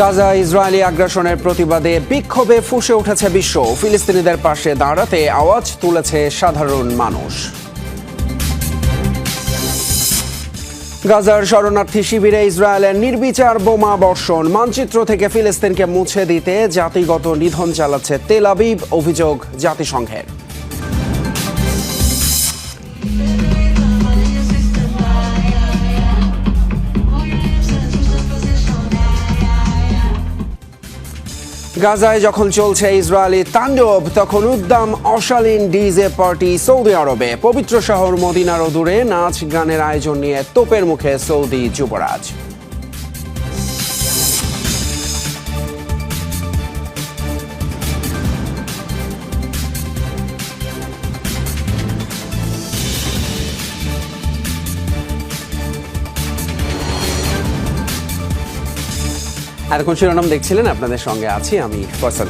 Gaza Israeli আগ্রাসনের প্রতিবাদে বিক্ষোভে ফুঁসে উঠেছে বিশ্ব। ফিলিস্তিনিদের পাশে দাঁড়াতে আওয়াজ তুলেছে সাধারণ মানুষ। গাজার শরণার্থী শিবিরে ইসরায়েলের নির্বিচার বোমা বর্ষণ, মানচিত্র থেকে ফিলিস্তিনকে মুছে দিতে জাতিগত নিধন চালাচ্ছে তেল আবিব, অভিযোগ জাতিসংঘের। গাজায় যখন চলছে ইসরায়েলি তাণ্ডব, তখন উদ্দাম অশালীন ডিজে পার্টি সৌদি আরবে। পবিত্র শহর মদিনার দূরে নাচ গানের আয়োজন নিয়ে তোপের মুখে সৌদি যুবরাজ। এতক্ষণ শিরোনাম দেখছিলেন, আপনাদের সঙ্গে আছি আমি ফয়সাল।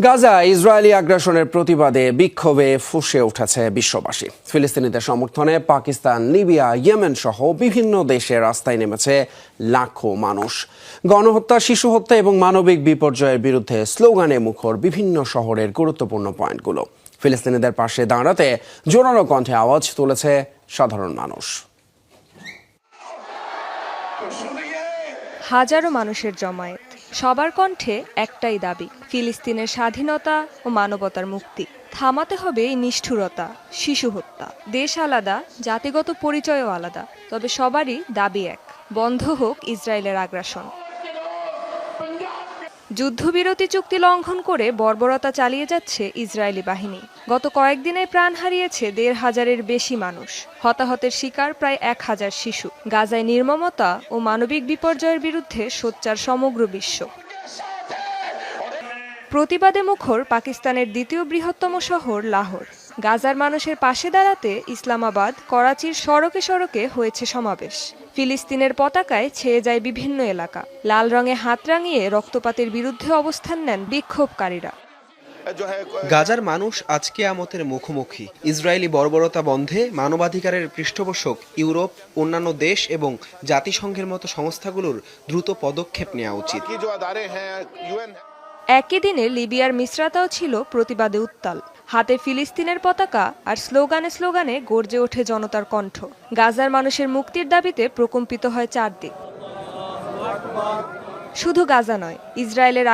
গাজা ইসরায়েলি আগ্রাসনের প্রতিবাদে বিক্ষোভে ফুঁসে উঠেছে বিশ্ববাসী। ফিলিস্তিনিদের সমর্থনে পাকিস্তান, লিবিয়া, ইয়েমেন সহ বিভিন্ন দেশে রাস্তায় নেমেছে লাখো মানুষ। গণহত্যা, শিশু হত্যা এবং মানবিক বিপর্যয়ের বিরুদ্ধে স্লোগানে মুখর বিভিন্ন শহরের গুরুত্বপূর্ণ পয়েন্টগুলো। ফিলিস্তিনিদের পাশে দাঁড়াতে জোরালো কণ্ঠে আওয়াজ তুলেছে সাধারণ মানুষ। হাজারো মানুষের জমায়েত, সবার কণ্ঠে একটাই দাবি, ফিলিস্তিনের স্বাধীনতা ও মানবতার মুক্তি। থামাতে হবে এই নিষ্ঠুরতা, শিশু হত্যা। দেশ আলাদা, জাতিগত পরিচয়ও আলাদা, তবে সবারই দাবি এক, বন্ধ হোক ইসরায়েলের আগ্রাসন। যুদ্ধবিরতি চুক্তি লঙ্ঘন করে বর্বরতা চালিয়ে যাচ্ছে ইসরায়েলি বাহিনী। গত কয়েকদিনে প্রাণ হারিয়েছে ১৫০০-এর বেশি মানুষ। হতাহতের শিকার প্রায় ১০০০ শিশু। গাজায় নির্মমতা ও মানবিক বিপর্যয়ের বিরুদ্ধে সোচ্চার সমগ্র বিশ্ব। প্রতিবাদে মুখর পাকিস্তানের দ্বিতীয় বৃহত্তম শহর লাহোর। গাজার মানুষের পাশে দাঁড়াতে ইসলামাবাদ, করাচির সড়কে সড়কে হয়েছে সমাবেশ। ফিলিস্তিনের পতাকায় ছেয়ে যায় বিভিন্ন এলাকা। লাল রঙে হাত রাঙিয়ে রক্তপাতের বিরুদ্ধে অবস্থান নেন বিক্ষোভকারীরা। গাজার মানুষ আজ কিয়ামতের মুখোমুখি। ইসরায়েলি বর্বরতা বন্ধে মানবাধিকারের পৃষ্ঠপোষক ইউরোপ, অন্যান্য দেশ এবং জাতিসংঘের মতো সংস্থাগুলোর দ্রুত পদক্ষেপ নেওয়া উচিত। একই দিনে লিবিয়ার মিসরাতাও ছিল প্রতিবাদে উত্তাল। হাতে ফিলিস্তিনের পতাকা আর স্লোগানে স্লোগানে গর্জে ওঠে জনতার কণ্ঠ। গাজার মানুষের মুক্তির দাবিতে প্রকম্পিত হয় চারদিক। শুধু গাজা নয়, ইসরায়েলের